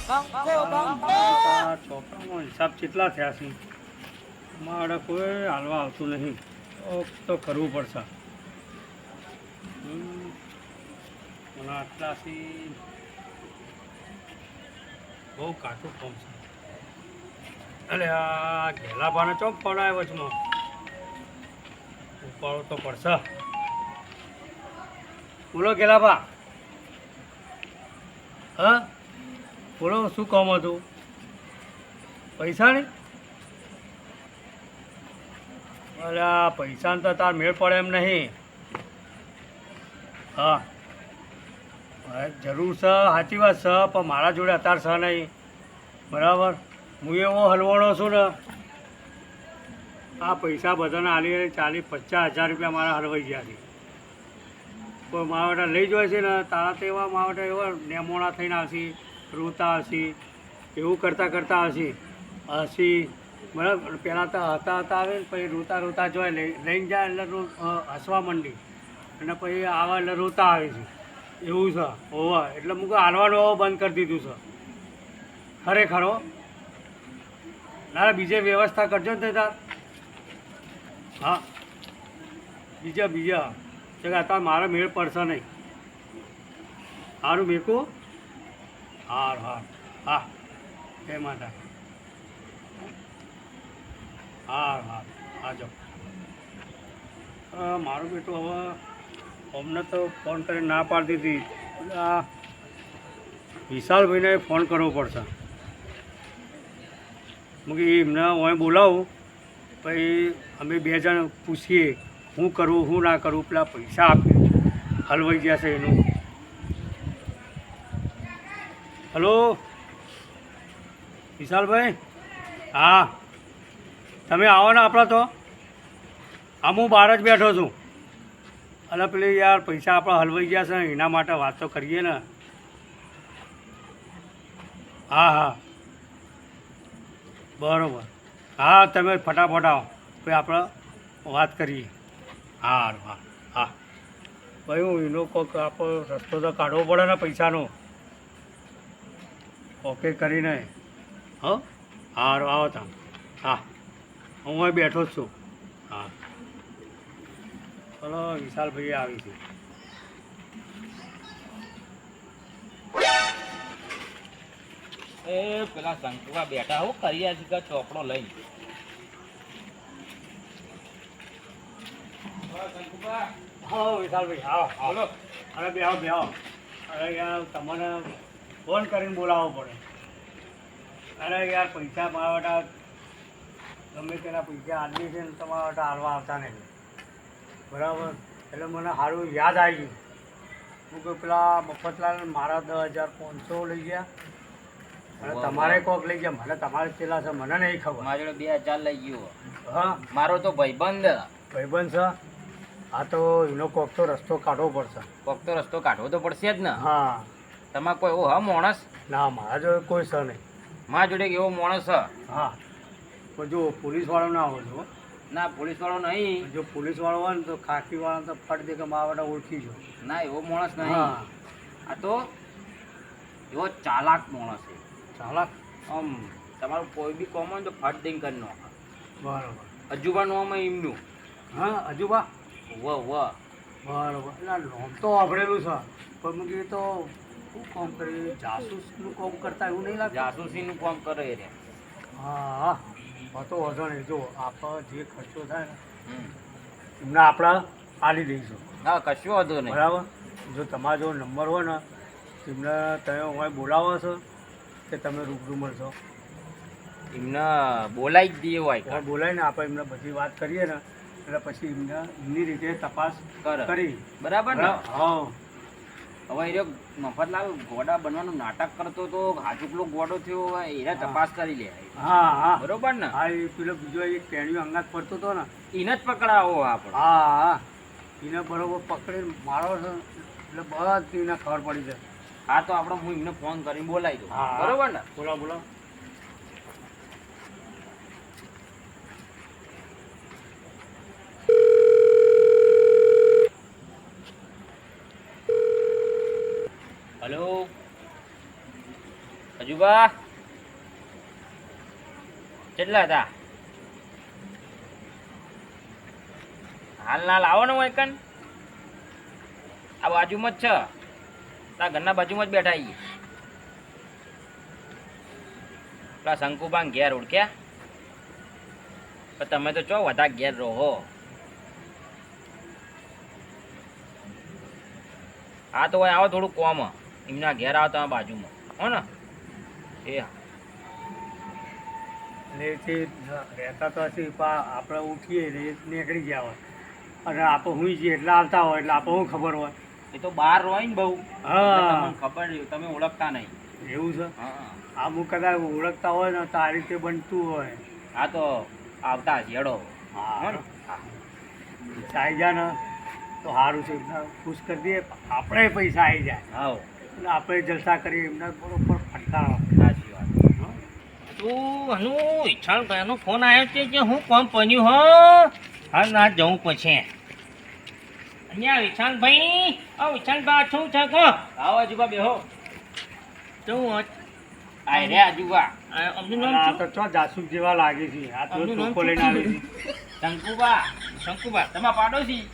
છોકરાનો હિસાબ કેટલા થયા છે મારે કોઈ હાલવા આવતું નહીં તો કરવું પડશે. મને આટલાથી બહુ કાચું ફોર્મ છે. અરે આ ઘેલાભાને ચોક પડાય વચમાં ઉપાડો તો પડશે. બોલો ઘેલાભા. હા બોલો, શું કામ હતું? પૈસા નહીં? અરે આ પૈસાને તો તાર મેળ પડે એમ નહીં. હા જરૂર છે, સાચી વાત છે, પણ મારા જોડે અત્યારે છે નહીં. બરાબર, હું એવો હલવાણો છું ને, આ પૈસા બધાને આલી 40-50 હજાર રૂપિયા મારા હલવાઈ ગયા છે. કોઈ માવટા લઈ જાય છે ને, તારા તો એવા માવટા એવા નેમોણા થઈને આવશે, રોતા હશે, એવું કરતાં કરતાં હશે. બરાબર, પહેલાં તો હતા આવે ને પછી રોતા જોઈ લઈને જાય એટલે હસવા માંડી, અને પછી આવા એટલે રોતા આવે છે. એવું છે હોવા, એટલે હું હાલવાનું હવે બંધ કરી દીધું છે ખરેખર. હો ના બીજે વ્યવસ્થા કરજો ને તાર. હા બીજા કે અત્યારે મારે મેળ પડશે નહીં. સારું મેકું. હા જય માતા. હા આજો. મારું બેટું હવે અમને તો ફોન કરીને ના પાડી દીધી. આ વિશાલભાઈને ફોન કરવો પડશે. હું એમને હું બોલાવું, પછી અમે 2 જણ પૂછીએ શું કરવું શું ના કરવું. પેલા પૈસા આપી હલવાઈ ગયા છે એનું. હલો વિશાલભાઈ. હા તમે આવો ને આપણા તો. હું બહાર જ બેઠો છું. અલા પેલી યાર પૈસા આપણા હલવાઈ ગયા છે ને, એના માટે વાત તો કરીએ ને. હા બરાબર. હા તમે ફટાફટ આવો, પછી આપણે વાત કરીએ. હા ભાઈ હું એનો કોઈક આપણો રસ્તો તો કાઢવો પડે ને પૈસાનો. ઓકે કરીને આવો તમે. હા હું અહીં બેઠો જ છું. હા ચલો વિશાલભાઈ આવી છે. એ પેલા શંકુવા બેઠા હું કરીએ છે ચોપડો લઈને. હા વિશાલભાઈ આવો બોલો. અરે બેહો. અરે યાર તમને ફોન કરીને બોલાવવો પડે. અરે યાર પૈસા મારા ગમે તેના પૈસા આદમી છે ને તમારા હાલવા આવતા નહીં. બરાબર, એટલે મને સારું યાદ આવી ગયું. હું કે પેલા મફતલાલ મારા 10,500 લઈ ગયા અને તમારે કોક લઈ ગયા. મને તમારે કેટલા છે મને નહીં ખબર. મારા જોડે 2,000 લઈ ગયો. હા મારો તો ભાઈબંધ છે. હા તો એનો કોક તો રસ્તો કાઢવો પડશે. કોક તો રસ્તો કાઢવો તો પડશે જ ને. હા તમારે કોઈ એવો હા માણસ? ના મારા જોડે કોઈ છે નહીં. મારા જોડે એવો માણસ છે. હા પણ જો પોલીસવાળો ના હોય છો. ના પોલીસવાળો નહીં. જો પોલીસવાળો હોય ને તો ખાખીવાળા તો ફટ દે કે મારા ઓળખી જો. ના એવો માણસ નહીં. હા આ તો એવો ચાલાક માણસ છે. ચાલાક? આમ તમારું કોઈ બી કોમ હોય ને તો ફટ દઈને કરી નાખે. બરાબર. અજુબા નામ એમનું. હા અજુબા. વાહ બરાબર. એટલે નામ તો વાપરેલું છે પણ મેં કીધું તો શું કામ કરે? જાસૂસનું કામ કરતા એવું નહીં લાગે? જાસૂસીનું કામ કરે રે. હા તો વાંધો નહીં. જો આપણે જે ખર્ચો થાય ને એમને આપણે આલી દઈશું. હા કશું વાંધો નહીં. બરાબર. જો તમારો જો નંબર હોય ને એમને તમે હું બોલાવો છો કે તમે રૂબરૂ મળશો? એમને બોલાવી જ દઈએ હોય. બોલાવીને આપણે એમને બધી વાત કરીએ ને એટલે પછી એમની રીતે તપાસ કરી. બરાબર ને? હા હવે એ મફતલાલ ગોડા બનવાનું નાટક કરતો તો હાજુકલો ગોડો થયો હોય એને તપાસ કરી લે. હા બરોબર ને? હા એ પેલો બીજો એક ટેણીઓ અંગાત પડતો હતો ને એને જ પકડાવો આપણે. હા એને બરોબર પકડીને મારો છે એટલે બધી એને ખબર પડી જાય. હા તો આપણે હું એમને ફોન કરીને બોલાવી દઉં. હા બરોબર ને? બોલો. હલો અજુબા કેટલા હતા હાલ આવો ને હું એકન આ બાજુમાં જ છે તારા ઘરના બાજુમાં જ બેઠા છીએ પેલા શંકુબાન ઘેર ઓળખ્યા પણ તમે તો ચો વધારે ઘેર રહો હા તો આવો થોડું કોમ એમના ઘેર આવો તમે બાજુમાં હો ને એ હા એટલે રહેતા તો હશે પણ આપણે ઉઠીએ એટલે એ નીકળી ગયા હોય અને આપણે હુઈ જઈએ એટલે આવતા હોય એટલે આપણે શું ખબર હોય એ તો બહાર હોય ને બહુ હા. એટલે તમને ખબર નહીં, તમે ઓળખતા નહીં એવું છે હા આ હું કદાચ ઓળખતા હોય ને તો આ રીતે બનતું હોય હા તો આવતા ઝેડો હા આવી જાય ને તો સારું છે એમને ખુશ કરી દઈએ આપણે પૈસા આવી જાય હા એટલે આપણે જલસા કરીએ એમને બરોબર ફટકારો સાચી વાત તું હનું ઈચ્છાણ ભાઈનો ફોન આવ્યો છે કે હું કોમ બન્યું હો હા ના જવું પછી અહીંયા વિશાલભાઈ વિશાલભાઈ શું છે કો આવો આજુબા બેહો શું આય રે આજુબા અમનું નામ આ શું તો ચો જાસૂસ જેવા લાગે છે આ તો આમનું નામ ચોખ્ખો લઈને શું આવે છે શંકુબા તમારા પાડોશી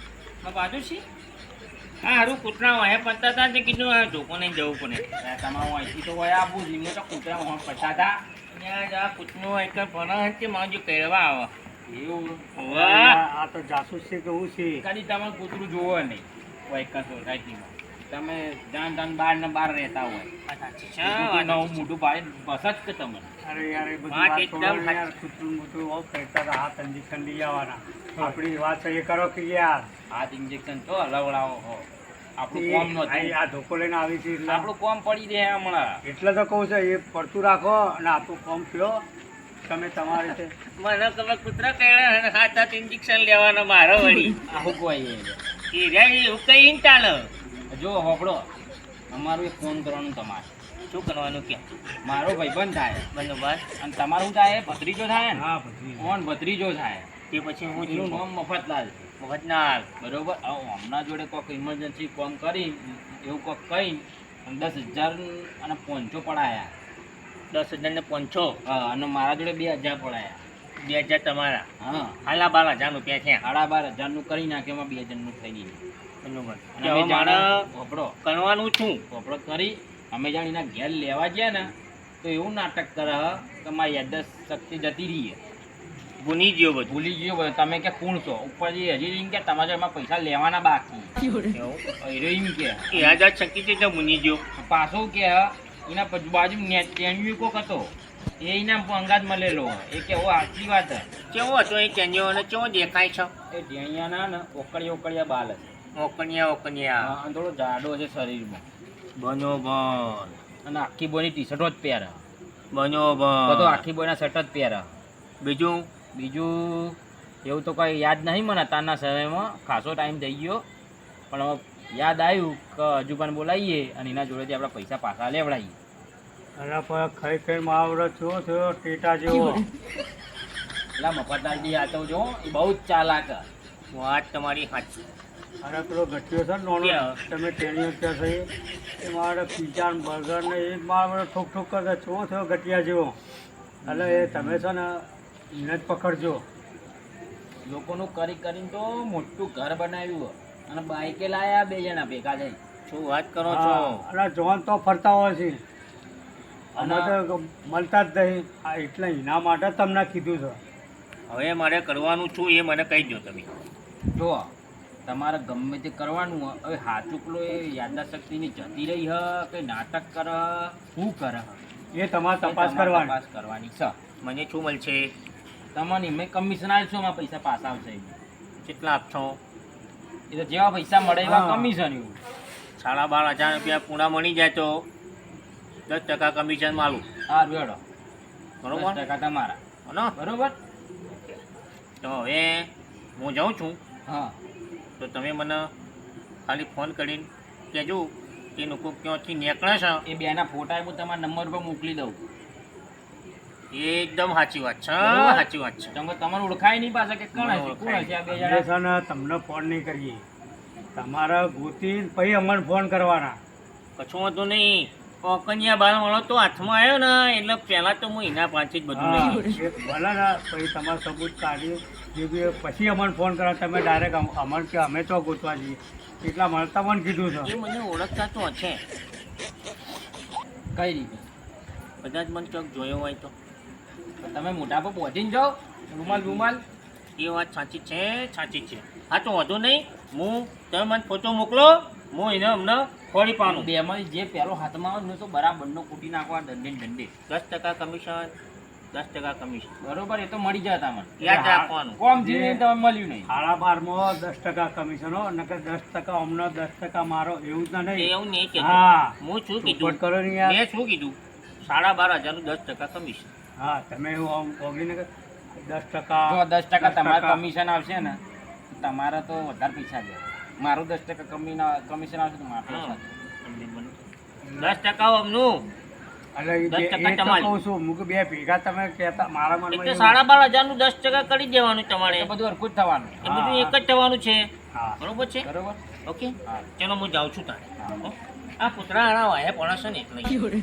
મારા પાડોશી હા હારું કૂતરા હોય પતતા હતા તે કીધું આ ધોકો નહીં જવું પડે તમારું અહીંથી તો હોય આબુ જીમે તો કૂતરા હોય પતા હતા અહીંયા જા કૂતનું એક ભણ છે મારું જો કહેવા આવે એવું આ તો જાસૂસ છે કે હું છે કદી તમારું કૂતરું જોવો નહીં હોય એક સોસાયટીમાં તમે જાણ બહાર ને બહાર રહેતા હોય નવું મોટું પાડે બસ જ કે તમને અરે યાર એ બધી વાત વાત એકદમ છોડો ને યાર કૂતરું મૂતરું બહુ કહેતા હતા હાથ ઇન્જેક્શન લઈ આવવાના આપણી વાત એ કરો કે યાર હાથ ઇન્જેક્શન તો હલવડાવો હો આપણું કોમ નહોતું આ ધોકો લઈને આવી છે એટલે આપણું કોમ પડી દે હમણાં એટલે તો કહું છે એ પડતું રાખો અને આપણું કોમ થયો તમે તમારી રીતે મને તમે કૂતરા કહેવા હાથ હાથ ઇન્જેક્શન લેવાનો મારો વળી આવું કોઈ એ રે એવું કઈ ચાલે જો હોપડો અમારું એક ફોન કરવાનું તમારે શું કરવાનું કે મારો ભાઈબંધ થાય બરોબર અને તમારું થાય ભત્રીજો થાય ને હા પછી કોણ ભત્રીજો થાય તે પછી હું એનું નામ મફતલાલ મફતલાલ બરોબર હમણાં જોડે કોઈક ઇમરજન્સી કોમ કરી એવું કોઈક કહી 10,000 અને 500 પડાયા 10,000 ને 500 હા અને મારા જોડે 2,000 પડાયા 2,000 તમારા હા હાલા 12,000 રૂપિયા છે હાડા 12,000 નું કરી નાખે એમાં 2,000 નું થઈ ગયું બરોબર અને અમે જાણે હોપડો કરવાનું છું હોપડો કરી અમે જાણીને ઘેર લેવા ગયા ને તો એવું નાટક કરે કે મારી યાદદાસ્ત શક્તિ જતી રહી ભૂલી ગયો બધું તમે કે કોણ છો ઉપરથી હજી એમ કે તમારે એમાં પૈસા લેવાના બાકી એમ કે યાદદાસ્ત શક્તિ તો ભૂલી ગયો પાછો કે એના બાજુ ટેન્યુ કોક હતો એ એના અંગાત મળેલો એ કે ઓ સાચી વાત કેવો હતો એ ટેન્યુ અને કેવો દેખાય છે એ ટેણિયાના ને ઓકળિયા બાલ છે ઓકળિયા થોડો જાડો છે શરીરમાં બનોબર અને આખી બોયની ટી શર્ટો જ પહેરે બનોબર બધો આખી બોયના શર્ટ જ પહેરે બીજું એવું તો કંઈ યાદ નહીં મને અત્યારના સમયમાં ખાસો ટાઈમ થઈ ગયો પણ હવે યાદ આવ્યું કે હજુ પણ બોલાવીએ અને એના જોડેથી આપણે પૈસા પાછા લેવડાવીએ અરે પણ ખાઈ ખાઈ માવડો છો થયો ટેટા જેવો એટલે મફતલાલજી આ તો જો એ બહુ જ ચાલાક વાત તમારી સાચી અરે પેલો ગઠિયો છે ને નોનો તમે ટેણીઓ ત્યાં થઈ એ મારે પીઝા ને બર્ગર ને એ મારે ઠોક ઠોક કરતા છો થયો ગઠિયા જેવો એટલે એ તમે છે ને એને જ પકડજો લોકોનું કરી કરીને તો મોટું ઘર બનાવ્યું અને બાઈકે લાયા 2 જણા ભેગા થઈ શું વાત કરો છો અને જોન તો ફરતા હોય છે અમે તો મળતા જ નહીં આ એટલે એના માટે તમને કીધું છે હવે મારે કરવાનું છું એ મને કહી દો તમે જો તમારે ગમે તે કરવાનું હોય હવે હાચુકલો એ યાદદાસ્ત શક્તિની જતી રહી હ કે નાટક કરે શું કરે એ તમારે તપાસ કરવાની છે મને શું મળશે તમને મેં કમિશન આપશો એમાં પૈસા પાસ આવશે કેટલા આપશો એ તો જેવા પૈસા મળે એવા કમિશન એવું 12,500 રૂપિયા પૂરા મળી જાય તો 10% કમિશન માલું હા બેડો બરોબર 10% તમારા બરોબર તો હવે હું જાઉં છું હા તો તમે મને ખાલી ફોન કરીને કહેજો કે લોકો ક્યાંથી નીકળે છે એ બેના ફોટા હું તમારા નંબર પર મોકલી દઉં એકદમ સાચી વાત છે સાચી વાત છે તમારે ઓળખાય નહીં પાછા કે કોણ હશે આ 2 જણા છે ને તમને ફોન નહીં કરીએ તમારે ગોતી પછી અમને ફોન કરવાના કશું હતું નહીં ઓકનિયા બાર વાળો તો હાથમાં આવ્યો ને એટલે પહેલા તો હું એના પાસે જ બધું લઈ લઈશ. ભલે ને પછી તમારે સબૂત કાઢી જે બી પછી અમને ફોન કરો તમે ડાયરેક્ટ અમને કે અમે તો ગોતવા જઈએ એટલા મળતા મને કીધું એ છે મને ઓળખતા તો છે કઈ રીતે કદાચ મને ચોક જોયો હોય તો. તો તમે મોઢા પર પહોંચીને જાઓ રૂમાલ એ વાત સાચી છે. હા તો વાંધો નહીં, હું તમે મને ફોટો મોકલો, હું એને અમને ખોડી પાડું. બેમાંથી જે પેલો હાથમાં આવે ને તો બરાબરનો કૂટી નાખવા દંડે 10% કમિશન, 10% કમિશન. બરોબર, એ તો મળી જાય તમને. યાદ રાખવાનું. કોમ જીને તમે મળ્યું નહીં. 12.5 10% કમિશન હો નકર 10% અમને 10% મારો એવું જ નહીં એવું નહીં કીધું. હા હું શું ચોખવટ કીધું? કરો ને યાર મેં શું કીધું? 12,500 નું 10% કમિશન. હા તમે એવું ઓગીને કે 10% જો 10% તમારે કમિશન આવશે ને તો તમારે તો વધારે પૈસા જાય. મારું 10% કમિશન આવશે તો મારે હા. પૈસા 10% અમનું એટલે એ 10% તો તમારી. કહું છું હું કે બે ભેગા તમે કહેતા મારા મનમાં એટલે એવું- 12,500 નું 10% કરી દેવાનું તમારે. એ બધું હરખું જ થવાનું. એ બધું એક જ થવાનું છે. હા બરોબર છે? બરોબર. ઓકે, હા. ચલો હું જાઉં છું તારે. હા. આ કૂતરા આના વાહે પડશે ને એટલે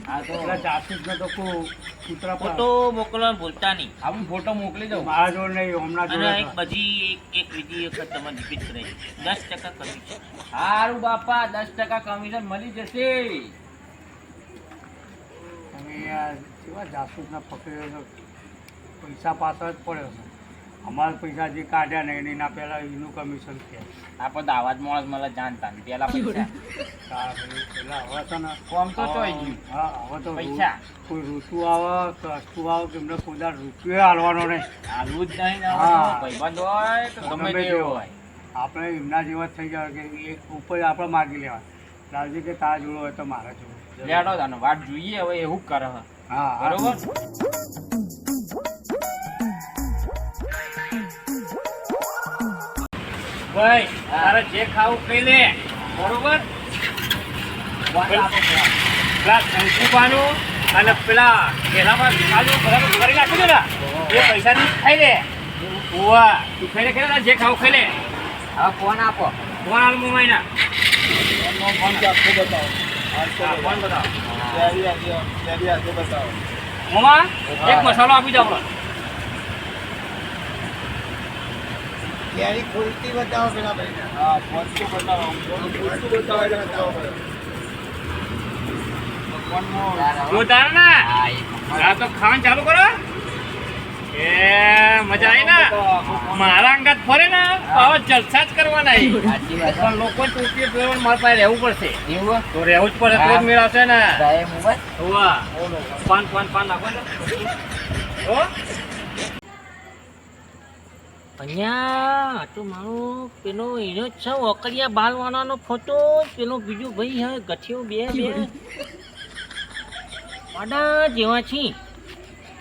હા તો એટલે જાસૂસને તો કહું કૂતરા પર ફોટો મોકલવાનું ભૂલતા નહીં. આવું ફોટો મોકલી દઉં. મારા જોડે નહીં હમણાં અને જોડે એક છે. બીજી એક બીજી વખત તમે રિપીટ કરાવી 10% કમિશન. સારું બાપા 10% કમિશન મળી જશે. તમે યાર કેવા જાસૂસને પકડ્યો છો પૈસા પાછળ જ પડ્યો છે અમારા પૈસા જે કાઢ્યા નહીં એના પહેલાં એનું કમિશન છે આપણે તો આવાજ માણસ મળે જાણતા નહીં. પેલા પૈસા પેલા હવે છે ને કોમ તો ચોઈ ગયું. હા હવે તો પૈસા. કોઈ ઋતુ આવે કે અસ્તુ આવે કે એમને કોઈ દાડો ઋતુએ હાલવાનો નહીં આલુ જ નહીં ને હા. ભાઈબંધ હોય તો ગમે તે હોય. આપણે એમના જેવા જ થઈ જાય કે એક ઉપર આપણે માગી લેવા લાલજી કે તારા જોડો હોય તો મારા જોડો લેડો તાનો વાટ જોઈએ હવે એવું જ કરે છે. હા બરોબર. ભાઈ તારે જે ખાવું ખાઈ લે. બરોબર? પેલા શંકુબાનું અને પેલા પેલામાં કાજુ બરાબર કરી નાખ્યું છે ને એ પૈસાથી ખાઈ લે. ઓવા તું ખાઈ લે તારે જે ખાવું ખાઈ લે. હવે ફોન આપો. ફોન આલ મોમાઈના. ફોન બતાવો. મોમા એક મસાલો આપી દો આપણો. જોરદાર ને? આ તો ખાવાનું ચાલુ કરો. એ મજા આવી ને? મારા અંગાત ફરે ને તો હવે જલસા જ કરવાના છે. પણ લોકો ટોપી પહેરવાનું મારા પાસે રહેવું પડશે. તો રહેવું જ પડે તો જ મેળ આવશે ને. હોવા. પાન નાખો ને. હો? અહીંયા તો મારો પેલો એનો જ છે ઓકરિયા બાલવાનાનો ફોટો. પેલો બીજો ભાઈ હે ગઠિયો બે માડા જેવા છે.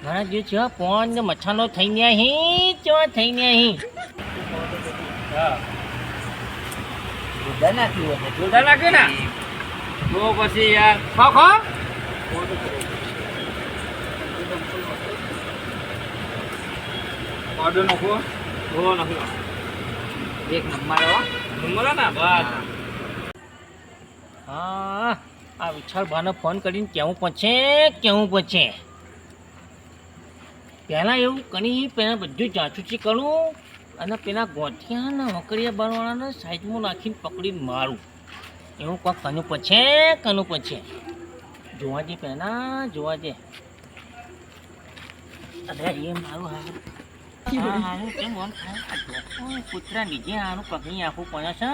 મારા જે છે પોન ને મચ્છાનો થઈ ગયા હી કેવા થઈ ગયા હી. જોરદાર નાખ્યું ને? તો પછી યાર ખો ઓર્ડર નાખો. એક નંબર ને બસ. હા આ વિશાલભાને ફોન કરીને કેવું પડશે. પહેલાં એવું કરી પહેલાં બધું જાચુચી કરું અને પેલા ગોઠિયાના વકરિયા બારવાળાને સાઈડમાં નાખીને પકડીને મારું. એવું કોક કનું પછી જોવા દે પહેલાં જોવા દે. અરે એ મારું હારું કેમ આમ થાય? કૂતરા નીચે આનું પકડી આખું પડે છે.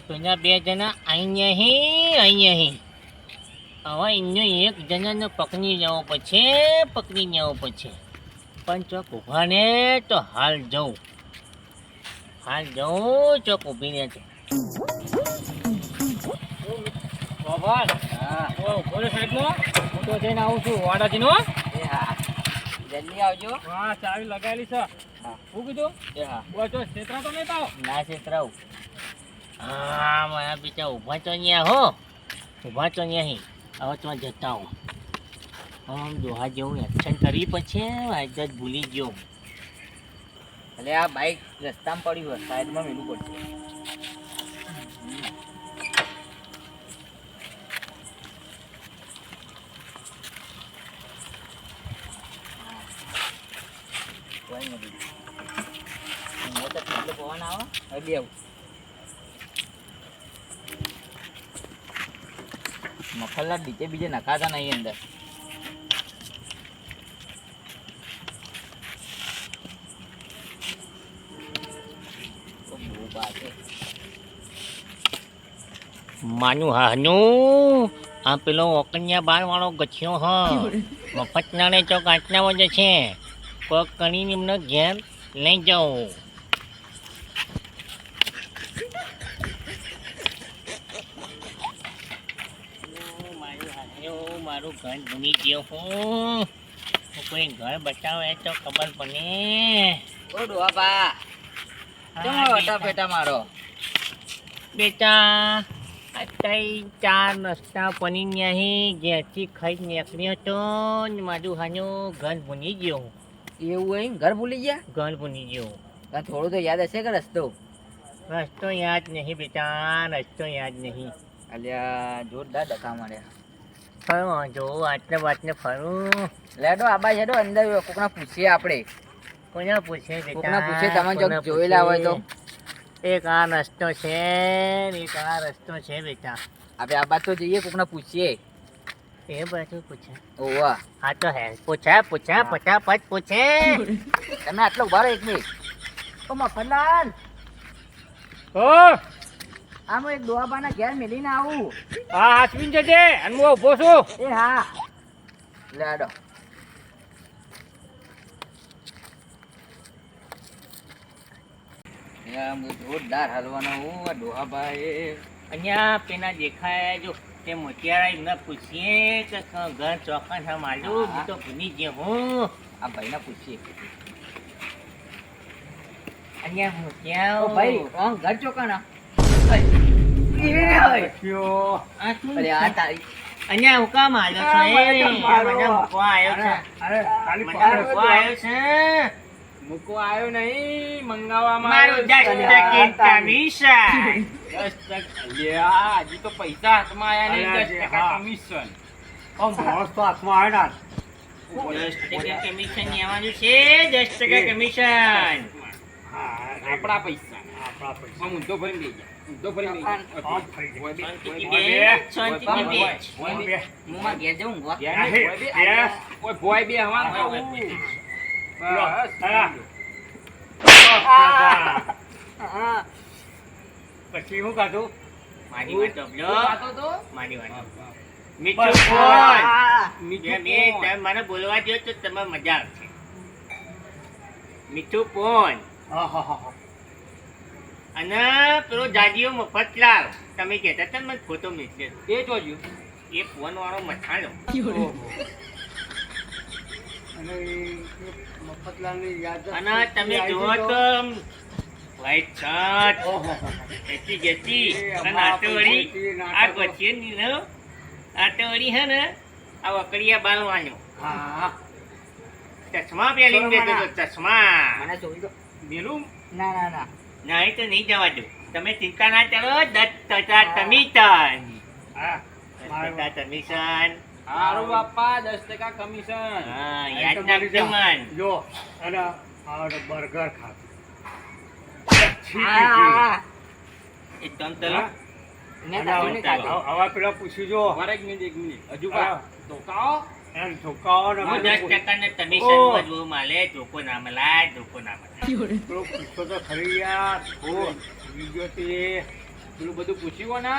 તો અહીંયા બે જણા અહીંયા હવે અહીંયા એક જણાને પકડી જવો પછી પણ ચોક ઊભા ને તો હાલ જવું ચોક ઊભી ને છે. હું તો જઈને આવું છું વાડાજીનો. જલ્દી આવજો. હા ચાવી લગાવેલી છે. શું કીધું? તો છેતરા તો નહીં પાવ. ના છેતરાવ. હા મારા બીજા ઊભા તો અહીંયા હવે તો જતા હો. આમ દોહા જેવું એક્શન કરી પછી આજ ભૂલી ગયો. એટલે આ બાઈક રસ્તામાં પડ્યું હોય સાઈડમાં મેલું પડશે. હવે આવું મફતલાલ બીજે બીજે નખાતા નહીં અંદર. તો બહુ બાકી. માનું હાનું આ પેલો ઓકન્યા બાર વાળો ગચ્યો હ મફત નાણે ચોક આટલા વાગે છે કોક કરીને એમને ઘેર લઈ જાઉં. મારું હાનું મારું ઘર ભૂલી ગયો હું કોઈ ઘર બતાવે તો ખબર પડે. ઓ ડોહા કેમ વટા પેટા મારો? બેટા અત્યારે ચાર રસ્તા પની નહીં ઘેરથી ખાઈ નીકળ્યો હતો ને મારું હાનું ઘર ભૂલી ગયો. એવું હોય ઘર ભૂલી ગયા? ઘર ભૂલી ગયો. તને થોડું તો યાદ હશે કે રસ્તો? રસ્તો યાદ નહીં બેટા, રસ્તો યાદ નહીં. અલ્યા જોરદાર ડખા મળ્યા. ફરું જો આટલે વાતને ફરું. લેડો આબા હેડો અંદર કોકના પૂછીએ આપણે. કોને પૂછે બેટા? કોકના પૂછે તમે જો જોયેલા હોય તો. એક આ રસ્તો છે ને એક આ રસ્તો છે બેટા. આપણે આબા તો જઈએ કોકના પૂછીએ. એ બધું પૂછે. ઓવા હા તો હે પૂછે ફટાફટ પૂછે. તમે આટલો ઉભા રહો એક મિનિટ. ઓ મફતલાલ ઓ આમ એક ડોહાબાના ઘેર મેલીને આવું. હા હાચવીને જજે અને હું ઊભો છું. એ હા લેડો. જોરદાર હલવાનો હું આ ડોહાભાઈ. અહીંયા પેલા દેખાય જો તે મોતિયારા એમને પૂછીએ કે ઘર ચોકન હા માલું હું તો ભૂલી ગયો હું. આ ભાઈને પૂછીએ. અહીંયા ઓ મોતિયા ભાઈ ઘર ચોકાના. કયો? આ શું અરે આ તારી અહીંયા હું કામ આવ્યો આ છે? મને કેમ માર્યો? મને મૂકવા આવ્યો છે. અરે ખાલી મને પકડ. મૂકવા આવ્યો છે. મૂકો આવ્યો નહીં મંગાવવામાં મારું 10% કમિશન. હજી તો પૈસા હાથમાં આયા અલ્યા નહીં. જે, 10% હા. કમિશન. આમ માણસ તો હાથમાં આવે 10% કમિશન લેવાનું છે. 10% કમિશન. આપણા પૈસા આપણા પૈસા. આમ ઊંધો ભરીને બેસી જા. ઊંધો ભરીને બેસી જા. આમ થઈ જાય. શાંતિથી ઓય બેસ, શાંતિથી ઓય બેસ. ઓય બે. બે. હું ઘેર જઉં ઊંઘવા. ઘેર બે. બે. ઓય ભોય બે હવા ઓય, ખાવું. ઓય, લો, બસ. હા. હા. પછી હું કાઢું? મારી વાત સાંભળો. હું ખાતો તો? મારી વાત સાંભળો. મીઠું બસ. બોલ. હા. મીઠું તમે મને બોલવા દો તો તમે મજા આવશે. મીઠું પોન આહાહા. અને પેલો જાજીઓ મફતલાલ તમે કહેતા હતા ને મને ફોટો મેસેજ એ જોજો. એ ફોન વાળો મથાણો. ઓહો. અને એ મફતલાલની યાદ અને તમે જુઓ તો વ્હાઈટ શર્ટ ઓહો. એસી ગેસી એ અને અમારા આટોવળી પૈસેથી આ નાટકો. ગોચીની ને આટોવળી હે ને આ વકડિયા બાલવાનો હા. ચશ્મા પહેરીને બેઠો તો ચશ્મા મને જોઈ દો. મેલું ના ના ના. નહીં તો નહીં જવા દો. તમે ચિંતા ના કરો. 10% કમિશન. હા. 10% કમિશન. હારું બાપા 10% કમિશન. હા આ યાદ તો મારી રાખજો જા. મન. જો અને આ બર્ગર ખાધું. હા. એકદમ તલો હા? મેં અને તારું નહીં ખાધું. હવે પેલા પૂછી જો ઉભા રહો એક મિનિટ. હજુ હા. બા. ધોકાઓ. એમ ધોકાઓ ને હું બધું 10% ને કમિશન ઓહ. માં જોઉં માલે ધોકો ના મલાય ધોકો ના મલાય. પેલો પૂછતો તો ખરી યાર. ઓહ. બીજો તે પેલું બધું પૂછ્યું ને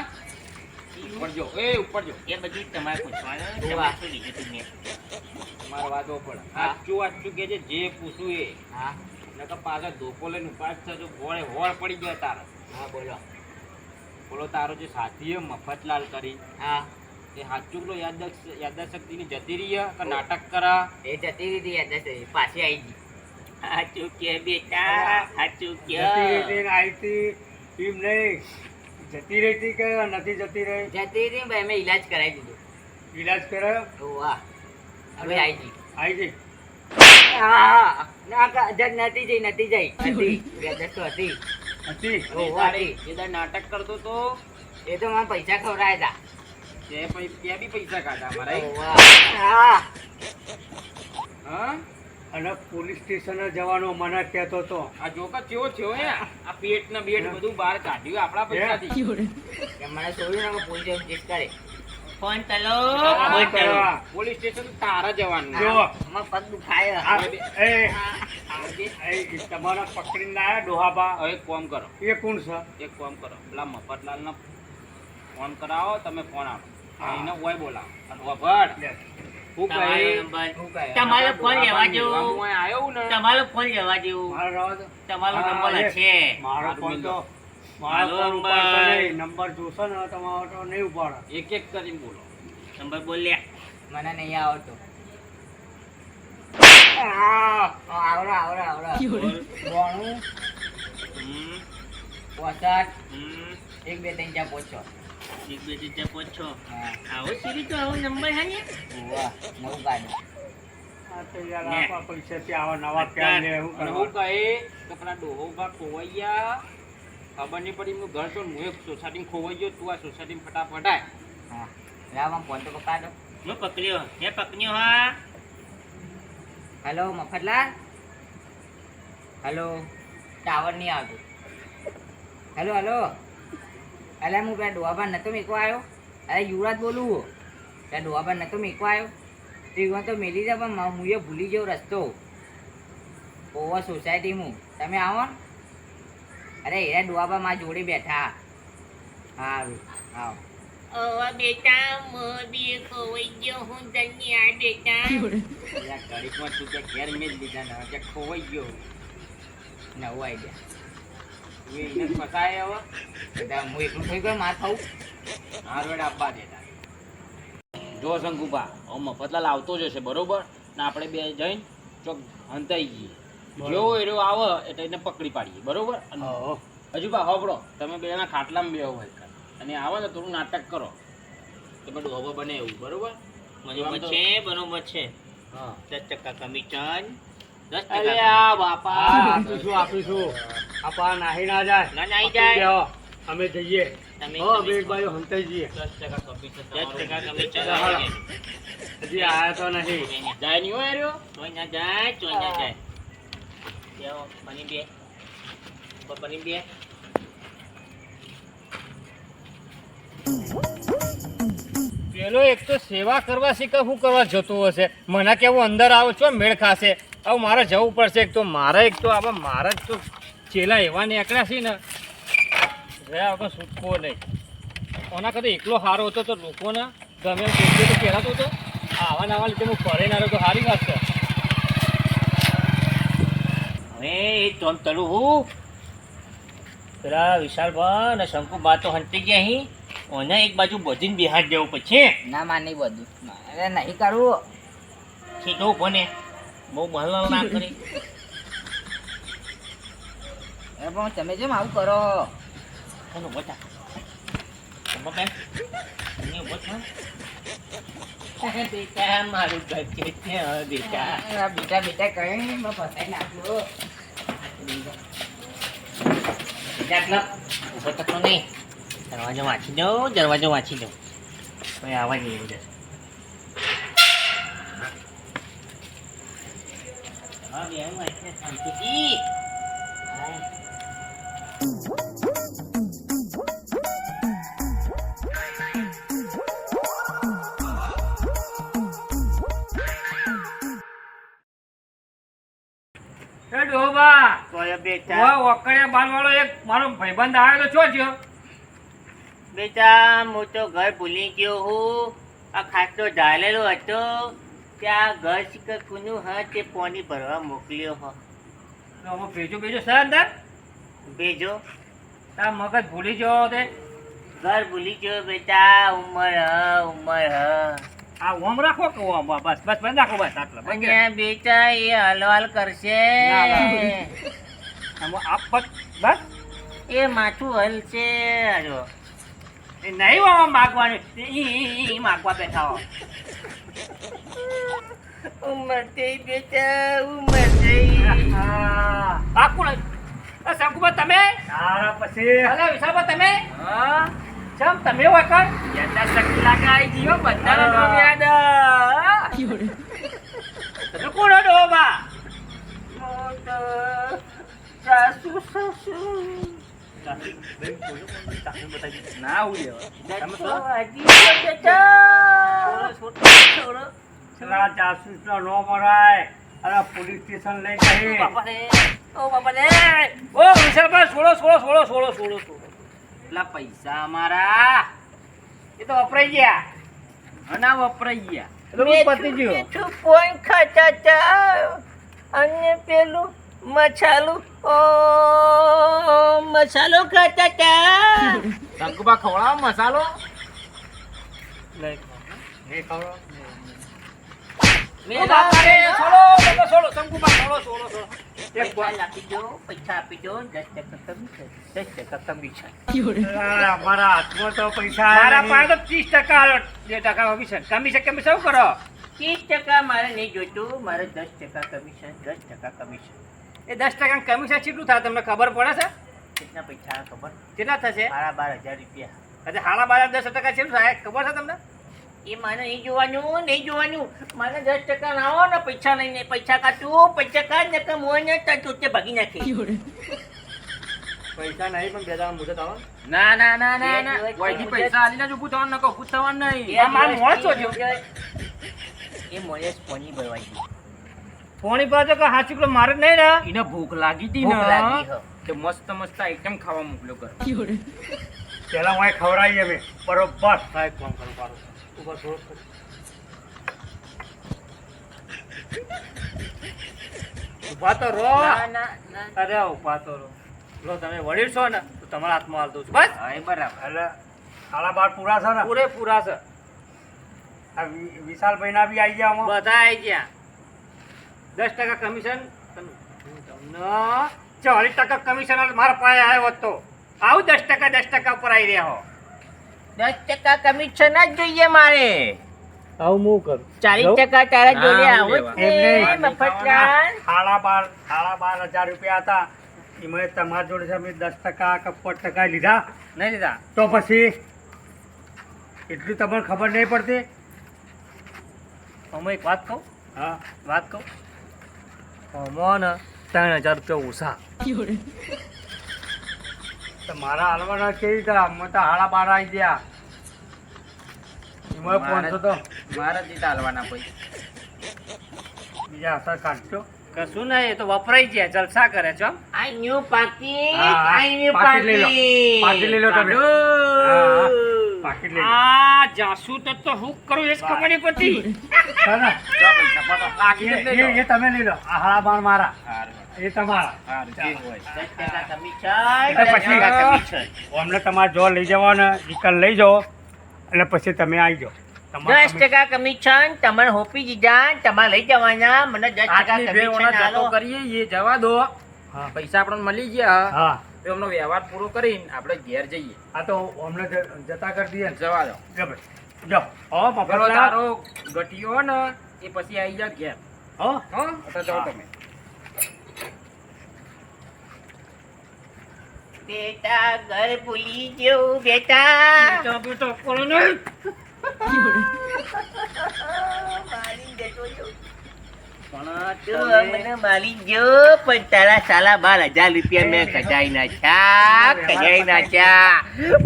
ઉપર જો. એ ઉપર જો. એ બધું તમારે પૂછવાનું. ઓહ. તમારે શું લીધું તું મેં? તમારે વાતો પડે. હા. સાચું કે છે જે પૂછું એ. હા નકર પાછા ધોકો લઈને ઉપાસ થજો. હોળે હોળ પડી ગયા તારે. હા બોલો. બોલો તારો જે સાથીએ મફતલાલ કરી હા એ સાચું પેલો યાદશક્તિની જતી રહી હે કે નાટક કરા? એ જતી રીતી યાદ પાછી આવી ગઈ. સાચું કે બેટા સાચું કે જતી રહેતી ને આઈતી એમ નહીં. જતી રહેતી કે નથી જતી રહી? જતી રહી ભાઈ મેં ઈલાજ કરાવી દીધો. ઈલાજ કરાયો? વાહ હવે આવી ગઈ. આવી ગઈ? હા ના નથી જઈ હતી વ્યાજ તો હતી. હતી? ઓહ, હતી. એ તારે નાટક કરતો તો એ તો મને પૈસા ખવડાયા ત્યાં બી પૈસા કાઢા મારા. હતા. હા હા? અને પોલીસ સ્ટેશને જવાનો મને કહેતો હતો. આ જોકા કેવો થયો હે આ પેટ ને બેટ બધું બહાર કાઢ્યું આપણા પૈસાથી કે મને છોડ્યું ને પોલીસ કેસ કરે ફોન ચાલો આ ફોન ચાલો કરવા. પોલીસ સ્ટેશન તારા જવાનું જો અમાર પગ દુખાય આ એ તમારા પકડીને લાયા ડોહાબા. હવે એક કામ કરો એ કોણ છે? એક કામ કરો પેલા મફતલાલનો ફોન કરાવો તમે ફોન આપો એને ઓય બોલાવો અને વભડ લે. હું તમારો કહે નંબર હું કહે તમારો ફોન લેવા જેવો હું અહીં આવ્યો ને તમારો ફોન લેવા જેવું મારો રવા દો. તમારો હા, નંબર એ. છે મારો મારું ફોન મિલ તો દો. મારો મારો ફોન ઉપાડતો નંબર. નહીં. નંબર જોશો ને તમારો તો નહીં ઉપાડે. એક એક કરીને બોલો નંબર બોલ્યા મને નહીં આવડતો આ, આવડે આવડે આવડે 92 હમ 65 હમ 1 2 3 4 5 6 એક બે ત્રણ ચાર પાંચ છ હા આવો સીરી તો આવો નંબર હે ને વાહ નવું ગાડી આ તો યાર ને. આપણા પૈસાથી આવા નવા પ્યાર લે શું અને કરવા? હું કહે કે પેલા ડોહોબા ખોવાઈ ગયા ખબર નહીં પડી એમનું ઘર તો હું એક સોસાયટીમાં ખોવાઈ ગયો તું આ સોસાયટીમાં ફટાફટ આય હા લાવ ફોન તો પકડાડો હું પકડ્યો હે પકડ્યો હા હેલો મફતલાલ હેલો ટાવર નહીં આવતું હેલો હેલો અરે હું પેલા ડોહાબા નતો મેકવા આવ્યો અરે યુવરાજ બોલું પેલા ડોહાબા નતો મેકવા આવ્યો તો એવું તો મેલી જા પણ હું એ ભૂલી ગયો રસ્તો ઓવર સોસાયટીમાં તમે આવો ને અરે એરા ડોહાબા મારા જોડે બેઠા સારું આવો ઓવા બેટા મોદી ખોવાઈ ગયો હું ધન્યા બેટા પેલા ઘડીકમાં તું કે ઘેર મેં જ લીધા ને કે ખોવાઈ ગયો નવું આઈડિયા તું એને ફસાય હવે બધા હું એકલું થઈ ગયો માર થવું હારવેડ આપવા દેતા જો શંકુભા હવે મફતલાલ આવતો જ હશે બરોબર ને આપણે બે જઈને ચોક હંતાઈ જઈએ બરોબર. જેવો એરો આવે એટલે એને પકડી પાડીએ બરોબર અને હા. હજુ બા હોબળો તમે બેના ખાટલામાં બેહો હોય અને આવે ને થોડું નાટક કરો તો બધું હવે બને એવું બરોબર બરોબર છે બરોબર છે હા 10% કમિશન 10% અરે આ બાપા હા, આપીશું. આપા નાહી ના જાય. ના નાહી પકડી જાય. બેહો. અમે જઈએ. તમે હો, અમે એક બાજુ હંતાઈ જઈએ. 10% કમિશન 10% કમિશન હા. હજી આયા તો નહીં. જાય નહીં હોય રહ્યો ચોઈ ના જાય ચોઈ ના જાય બેહો બની બે બની બે પેલો એક તો સેવા કરવા શીખે શું કરવા જતો હશે મને કેવું અંદર આવો છો મેળ ખાશે હવે મારે જવું પડશે એક તો મારા જ તો ચેલા એવા નીકળ્યા છે ને રહ્યા વગર છૂટકો નહીં ઓના કરતા એકલો સારો હતો તો લોકોને ગમે એમ કહેતો તો કહેવાતો હતો આવા નવા લીધે હું ફરે ના રહ્યો તો સારી વાત છે હવે એ તોમ તળું હું પેલા વિશાલભા અને શંકુબા તો હંતી ગયા અહીં ઓને એક બાજુ બધીને બિહાર જવું પછી ના માર નહીં બધું અરે નહીં કરવું સીધો ઉભો ને બહુ મહલ ના કરી એ પણ તમે જેમ આવું કરો કોનો ઉભો થા ઉભો બેન તમે ઉભો થા બેટા મારું ઘર છે ત્યાં બેટા આ બેટા બેટા કઈ મેં ફસાઈ નાખ્યો બેટા ઉભો થતો નહીં દરવાજો વાંચી દો કોઈ આવાજ નહીં બધે હા બે વાંચને શાંતિથી એ ડોબા કોઈ બેટા ઓકળિયા બાલવાળો એક મારો ભાઈબંધ આવ્યો તો છો બેટા હું તો ઘર ભૂલી ગયો હું આ ખાટલો ઢાલેલો હતો ત્યાં ઘર શીખર કુનું હા તે પાણી ભરવા મોકલ્યો હો ભેજો ભેજો સર અંદર ભેજો તાર મગજ ભૂલી ગયો તે ઘર ભૂલી ગયો બેટા ઉમર હ આ ઓમ રાખો કે ઓમ બસ બસ બંધ રાખો બસ આટલા બંધ અને બેટા એ હલવાલ કરશે ના, ના. આમાં આફત બસ એ માથું હલશે હાલો. એ નહીં આમાં માગવાનું ઈ માગવા બેઠા હો ઉમર થઈ બેટા ઉમર થઈ આ કોણ શંકુબા તમે તારા પછી હલો વિશાલબા તમે હા ચમ તમે વખત યથા શક્તિ લાગાઈ ગયો બધાનો નામ યાદ તમે કોણ ડોબા ના આવું લેવા તમે તો પેલા જાસૂસનો નો મરાય અને પોલીસ સ્ટેશન લઈ ગઈ પેલા પૈસા અમારા એ તો વપરાઈ ગયા અના વપરાઈ ગયા મીઠું પોઈન ખાતા હતા અને પેલું મસાલો મસાલો ખાતા હતા શંકુબા ખવડાવો મસાલો નહીં ખબર પૈસા આપી દો 10% કમિશન અમારા હાથમાં તો પૈસા મારા આયા પાસે તો 30% આલો 2% કમિશન કરો 30% મારે નહીં જોઈતું મારે 10% કમિશન 10% કમિશન એ 10% કમિશન કેટલું થાય તમને ખબર પડે છે કેટલા પૈસા ખબર કેટલા થશે મારા 12,000 રૂપિયા અચ્છા હાલા બારા 10% કેટલું થાય ખબર છે તમને એ મારે નહીં જોવાનું મારે 10% ના આવો ને પૈસા લઈને પૈસા કાઢું પૈસા કાઢ ને તો મોં ને તૂટે ભાગી નાખે પૈસા નહીં પણ બે દાડા મુદત આવો ના ના ના ના ના વહીથી પૈસા આલીને જ ઊભું થવાનું નકો ઊભું થવાનું નહીં આ મારું મોં ચોદ્યો. એ મોએ પોની ભરવાઈ ગઈ ફોણી પાસે કે હાચું કે મારે જ નહીં ને એને ભૂખ લાગી હતી ભૂખ લાગી ને હો. તે મસ્ત મસ્ત આઈટમ ખાવા મોકલ્યો કર પેલા હું ખવડાવીએ અમે બરોબર સાહેબ ફોન કરો પાડો ઉપર થોડો ઉભા તો રહો ના ના ના અરે ઉભા તો રહો જો તમે વડીલ છો ને તો તમારા હાથમાં હાલ દઉં છું બસ હા એ બરાબર એટલે સાડા બાર પૂરા છે ને પૂરેપૂરા છે આ વિશાલભાઈના બી આવી ગયા આમાં બધા આવી ગયા 10% કમિશન તમને 40% કમિશન મારા પાસે આવ્યો હોત તો આવું 10% ઉપર આવી રહ્યા હો 10% કમિશન જ જોઈએ મારે આવું હું કરું 40% તારા જોડે હા, આવો જ હું ને, લેવા. મફતલાલ. સાડા બાર હજાર રૂપિયા હતા એમાં તમારા જોડે છે અમે 10% કે 5% લીધા નહીં લીધા તો પછી એટલી તમને ખબર નહીં પડતી હું એક વાત કહું હા આમાં ને 3000 રૂપિયા ઓછા તો મારા હાલવાના કેવી રીતે અમે તો સાડા બાર આવી ગયા એમાં 500 તો મારા જ હાલવાના પૈસા બીજા અસર કાઢજો કશું નહીં એ તો વપરાઈ ગયા જલસા કરે છો I knew પાકીટ, હા, I knew પાકીટ લઈ લો. પાકીટ લઈ લો તમે. હા, પાકીટ લઈ લો. આ જાસુ તો હું કરું એ જ ખબર નહીં પડતી છે ને? એ તમે લઈ લો આ સાડા બાર મારા એ તમારા દસ ટકા કમિશન, એટલે પછી 10% કમિશન. અમને તમારે જો લઈ જવાના નીકળ લઈ જાઓ એટલે પછી તમે આવી જાઓ તમારે 10% કમિશન તમારે હોપી દીધા તમારે લઈ જવાના મને 10% આટલી બે ઓના કમિશન જતો આલો. કરીએ એ જવા દો હા પૈસા આપણને મળી ગયા હા તો એમનો વ્યવહાર પૂરો કરીને આપણે ઘેર જઈએ આ તો અમને જતા કરી દઈએ ને જવા દો જો ભાઈ જો હો પેલો મફતલાલ. તારો ગટિયો ને એ પછી આવી જા ઘેર હો હો તો જાઓ તમે બેટા ઘર ભૂલી ગયો બેટા મારી જતો રહ્યો. પણ તો મને મારી ગયો પણ તારા સાલા 12,000 રૂપિયા મેં કઢાઈ નાખ્યા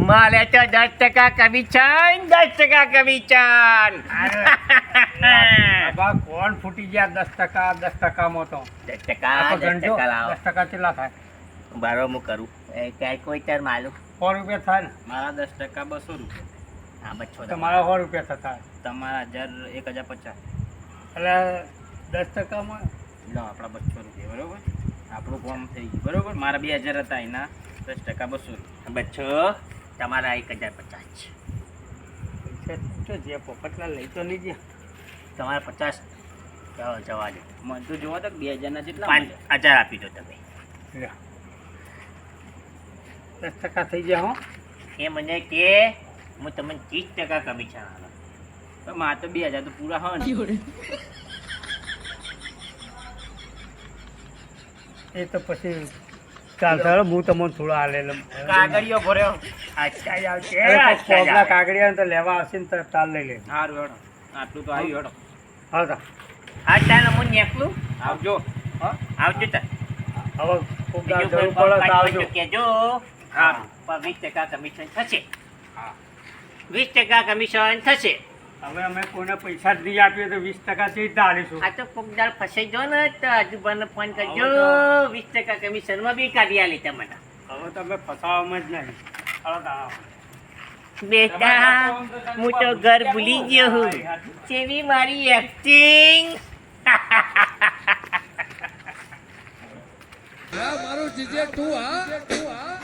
મારે તો 10% કમિશન 10% કમિશન બા કોણ ફૂટી ગયા 10% માં તો 10% આ તો ગણજો 10% લાવો 10% કેટલા થાય બારો હું કરું ક્યાંય કોઈ તાર માલું 100 રૂપિયા થાય ને મારા 10% 200 રૂપિયા હા બચ્ચો તમારા 100 રૂપિયા થતા તમારા 1050 એટલે 10% માં લો આપણા 200 રૂપિયા બરોબર આપણું કામ થઈ ગયું બરોબર મારા 2000 હતા એના 10% 200 રૂપિયા બચ્ચો તમારા 1,050 તો જે પોપટલાલ લઈ તો નહીં ગયા તમારા 50 જવા દો મને તો જોવા તો 2000 ના જેટલા 5,000 આપી દો તમે લ્યો. 10% થઈ ગયા હો એ મને કે હું તમને 30% કમિશન આલો મળે મારે તો 2000 તો પૂરા હોય ને એ તો પછી ચાલશે હવે હું તમને થોડો હાલે કાગળિયો ભર્યો કોબલા કાગડિયા તો લેવા આવશે ને તો ચાલ લઈ લે સારું હેડો આટલું તો આવ્યું હેડો હા તો હા ચાલો હું નીકળું આવજો આવજો તાર હવે કોક દાડો બીજું જરૂર કોઈ પડે તો કામ આવજો હોય તો કહેજો હા. પણ 20% કમિશન થશે. હા 20% કમિશન થશે. હવે અમે કોઈને પૈસા જ નહીં આપીએ તો 20% ચેવી રીતે આલીશું? આ તો કોક દાળ ફસાઈ જાઓ ને તો આજુબાજુને ફોન કરજો. હવે 20% કમિશનમાં બી કાઢી આલી તમને. હવે તમે ફસાવામાં જ નહીં. ચાલો તારા. બેટા હું તો ઘર ભૂલી ગયો હું. કેવી મારી એક્ટિંગ. મારું જીજે તું હા